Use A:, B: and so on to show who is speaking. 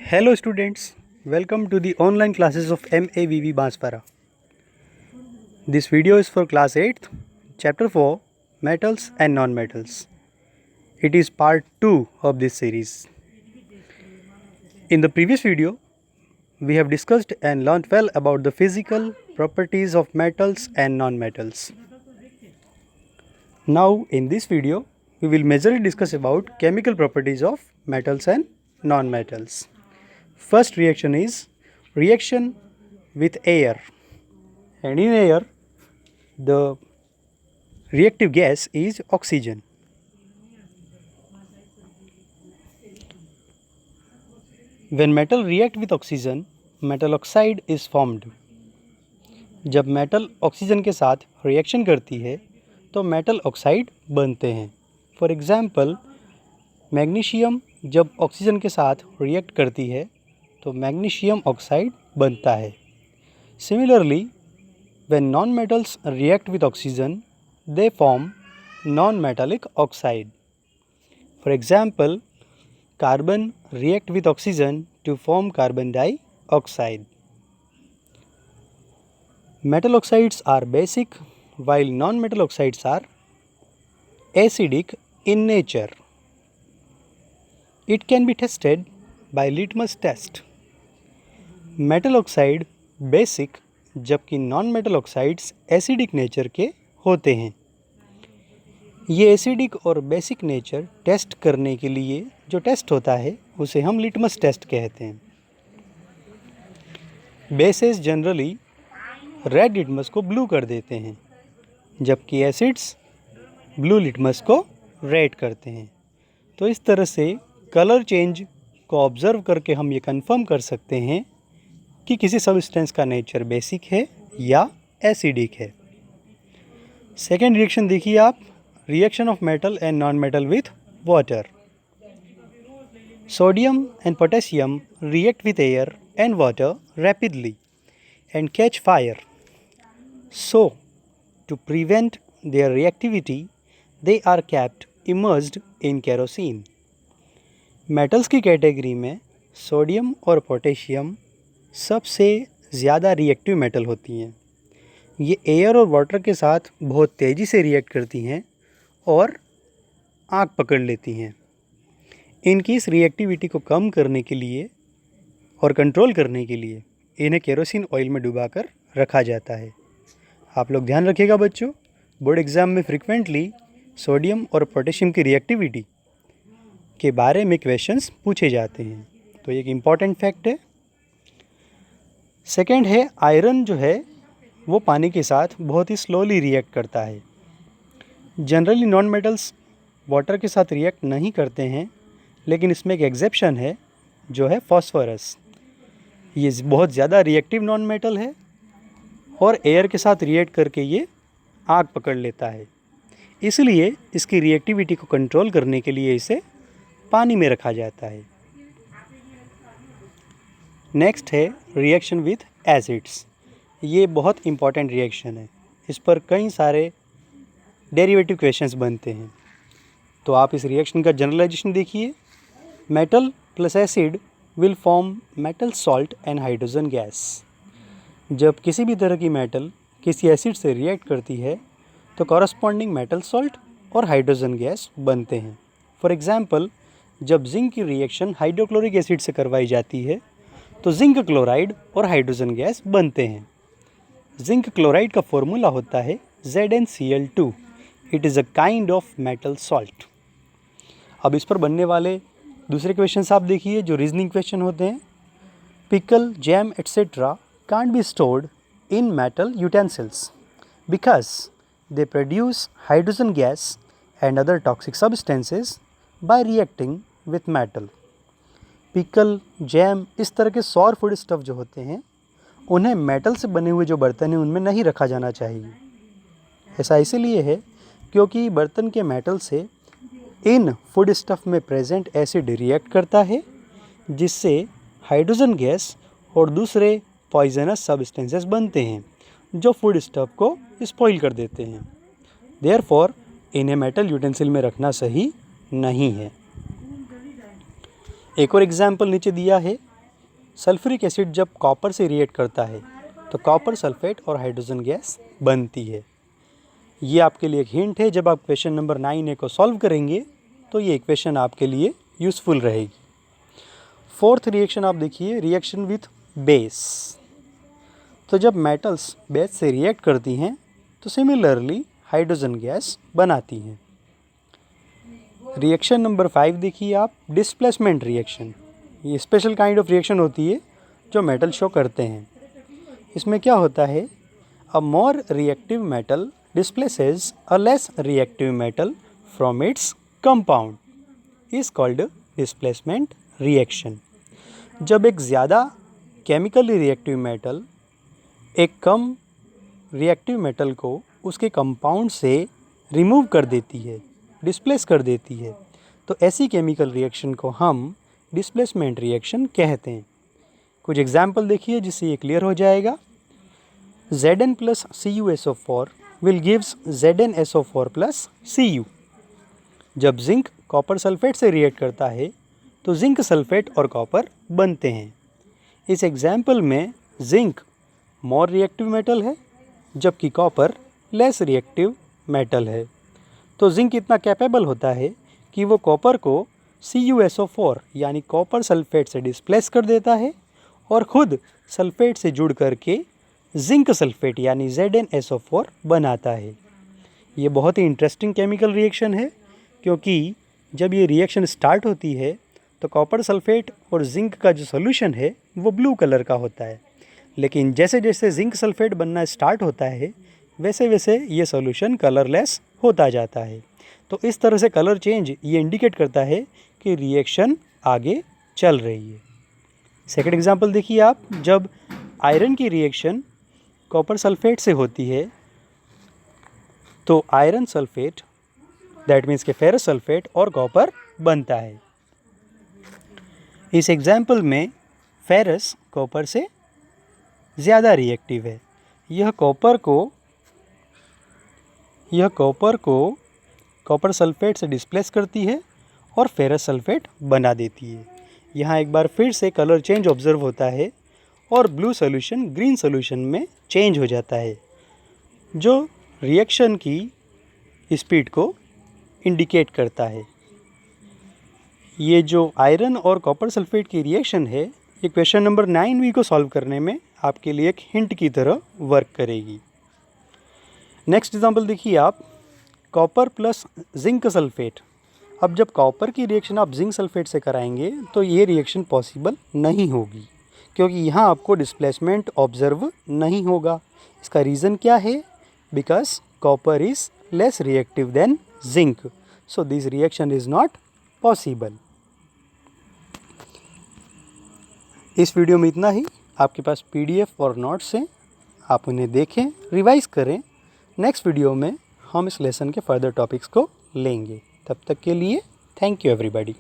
A: Hello students, welcome to the online classes of MAVV Banswara. This video is for class 8th, chapter 4, metals and non-metals. It is part 2 of this series. In the previous video, we have discussed and learnt well about the physical properties of metals and non-metals. Now in this video, we will majorly discuss about chemical properties of metals and non-metals. First reaction is reaction with air, and in air the reactive gas is oxygen. When metal react with oxygen, metal oxide is formed. जब metal oxygen के साथ reaction करती है तो metal oxide बनते हैं. For example, magnesium जब oxygen के साथ रिएक्ट करती है तो मैग्नीशियम ऑक्साइड बनता है. Similarly, when non metals react with oxygen they form non metallic oxide. For example, carbon react with oxygen to form carbon dioxide. Metal oxides are basic while non-metal oxides are acidic in nature. It can be tested by litmus test. Metal oxide basic जबकि non-metal oxides acidic nature के होते हैं. ये acidic और basic nature test करने के लिए जो टेस्ट होता है उसे हम litmus test कहते हैं. Bases generally रेड लिटमस को ब्लू कर देते हैं जबकि एसिड्स ब्लू लिटमस को रेड करते हैं. तो इस तरह से कलर चेंज को ऑब्ज़र्व करके हम ये कंफर्म कर सकते हैं कि किसी सब्सटेंस का नेचर बेसिक है या एसिडिक है. सेकेंड रिएक्शन देखिए आप, reaction of metal and non metal with water. Sodium and potassium react with air and water rapidly and catch fire. So, to prevent their reactivity, they are kept immersed in kerosene. Metals की category में sodium और potassium सबसे ज़्यादा reactive metal होती हैं. ये air और water के साथ बहुत तेज़ी से रिएक्ट करती हैं और आग पकड़ लेती हैं. इनकी इस रिएक्टिविटी को कम करने के लिए और कंट्रोल करने के लिए इन्हें केरोसिन ऑयल में डुबाकर रखा जाता है. आप लोग ध्यान रखिएगा बच्चों, बोर्ड एग्ज़ाम में फ्रिक्वेंटली सोडियम और पोटेशियम की रिएक्टिविटी के बारे में क्वेश्चंस पूछे जाते हैं, तो एक इम्पॉर्टेंट फैक्ट है. सेकंड है, आयरन जो है वो पानी के साथ बहुत ही स्लोली रिएक्ट करता है. जनरली नॉन मेटल्स वाटर के साथ रिएक्ट नहीं करते हैं, लेकिन इसमें एक एक्सेप्शन है जो है फॉस्फोरस. ये बहुत ज़्यादा रिएक्टिव नॉन मेटल है और एयर के साथ रिएक्ट करके ये आग पकड़ लेता है. इसलिए इसकी रिएक्टिविटी को कंट्रोल करने के लिए इसे पानी में रखा जाता है. नेक्स्ट है रिएक्शन विथ एसिड्स. ये बहुत इम्पॉर्टेंट रिएक्शन है, इस पर कई सारे डेरिवेटिव क्वेश्चंस बनते हैं. तो आप इस रिएक्शन का जनरलाइजेशन देखिए. Metal plus acid will form metal salt and hydrogen gas. जब किसी भी तरह की मेटल किसी एसिड से रिएक्ट करती है तो कॉरस्पॉन्डिंग मेटल सॉल्ट और हाइड्रोजन गैस बनते हैं. फॉर एग्जांपल, जब जिंक की रिएक्शन हाइड्रोक्लोरिक एसिड से करवाई जाती है तो जिंक क्लोराइड और हाइड्रोजन गैस बनते हैं. जिंक क्लोराइड का फॉर्मूला होता है ZnCl2. It is a kind of metal salt. अब इस पर बनने वाले दूसरे क्वेश्चन आप देखिए जो रीजनिंग क्वेश्चन होते हैं. Pickle, jam etcetera can't be stored in metal utensils because they produce hydrogen gas and other toxic substances by reacting with metal. Pickle, jam, इस तरह के सॉर फूड स्टफ जो होते हैं उन्हें मेटल से बने हुए जो बर्तन हैं उनमें नहीं रखा जाना चाहिए. ऐसा इसीलिए है क्योंकि बर्तन के मेटल से इन फूड स्टफ में प्रेजेंट एसिड रिएक्ट करता है जिससे हाइड्रोजन गैस और दूसरे पॉइजनस सब्सटेंसेस बनते हैं जो फूड स्टफ को स्पॉइल कर देते हैं. देयरफॉर इन्हें मेटल यूटेंसिल में रखना सही नहीं है. एक और एग्जाम्पल नीचे दिया है सल्फ्यूरिक एसिड जब कॉपर से रिएक्ट करता है तो कॉपर सल्फेट और हाइड्रोजन गैस बनती है। ये आपके लिए एक हिंट है, जब आप क्वेश्चन नंबर 9A को सॉल्व करेंगे तो ये इक्वेशन आपके लिए यूज़फुल रहेगी। फोर्थ रिएक्शन आप देखिए, रिएक्शन विथ बेस। तो जब मेटल्स बेस से रिएक्ट करती हैं तो सिमिलरली हाइड्रोजन गैस बनाती हैं। रिएक्शन नंबर 5 देखिए आप, डिस्प्लेसमेंट रिएक्शन। ये स्पेशल काइंड ऑफ रिएक्शन होती है जो मेटल शो करते हैं। इसमें क्या होता है, a more reactive metal displaces a less reactive metal from its compound is called displacement reaction. जब एक ज़्यादा केमिकली रिएक्टिव मेटल एक कम रिएक्टिव मेटल को उसके कंपाउंड से रिमूव कर देती है, डिस्प्लेस कर देती है, तो ऐसी केमिकल रिएक्शन को हम डिस्प्लेसमेंट रिएक्शन कहते हैं। कुछ एग्जाम्पल देखिए जिससे ये क्लियर हो जाएगा। Zn plus CuSO4 will gives ZnSO4 plus Cu। जब जिंक कॉपर सल्फेट से रिएक्ट करता है तो जिंक सल्फेट और कॉपर बनते हैं। इस एग्जाम्पल में जिंक मोर रिएक्टिव मेटल है जबकि कॉपर लेस रिएक्टिव मेटल है। तो जिंक इतना कैपेबल होता है कि वो कॉपर को CuSO4 यानी कॉपर सल्फेट से डिस्प्लेस कर देता है और ख़ुद सल्फेट से जुड़ करके जिंक सल्फेट यानी ZnSO4 बनाता है। ये बहुत ही इंटरेस्टिंग केमिकल रिएक्शन है, क्योंकि जब ये रिएक्शन स्टार्ट होती है तो कॉपर सल्फेट और जिंक का जो सोल्यूशन है वो ब्लू कलर का होता है, लेकिन जैसे जैसे जिंक सल्फेट बनना स्टार्ट होता है वैसे वैसे ये सोल्यूशन कलरलेस होता जाता है। तो इस तरह से कलर चेंज ये इंडिकेट करता है कि रिएक्शन आगे चल रही है। सेकंड एग्जांपल देखिए आप, जब आयरन की रिएक्शन कॉपर सल्फेट से होती है तो आयरन सल्फेट दैट मीन्स के फेरस सल्फेट और कॉपर बनता है। इस एग्जाम्पल में फेरस कॉपर से ज़्यादा रिएक्टिव है। यह कॉपर को कॉपर सल्फेट से डिस्प्लेस करती है और फेरस सल्फेट बना देती है। यहाँ एक बार फिर से कलर चेंज ऑब्जर्व होता है और ब्लू सॉल्यूशन ग्रीन सॉल्यूशन में चेंज हो जाता है, जो रिएक्शन की स्पीड को इंडिकेट करता है। ये जो आयरन और कॉपर सल्फेट की रिएक्शन है ये क्वेश्चन नंबर 9B को सॉल्व करने में आपके लिए एक हिंट की तरह वर्क करेगी। नेक्स्ट एग्जांपल देखिए आप, कॉपर प्लस जिंक सल्फेट। अब जब कॉपर की रिएक्शन आप जिंक सल्फेट से कराएंगे तो ये रिएक्शन पॉसिबल नहीं होगी, क्योंकि यहाँ आपको डिस्प्लेसमेंट ऑब्जर्व नहीं होगा। इसका रीज़न क्या है? Because copper is less reactive than zinc, so this reaction is not possible. इस वीडियो में इतना ही। आपके पास PDF और नोट्स हैं, आप उन्हें देखें, रिवाइज करें। नेक्स्ट वीडियो में हम इस लेसन के फर्दर टॉपिक्स को लेंगे। तब तक के लिए थैंक यू एवरीबॉडी।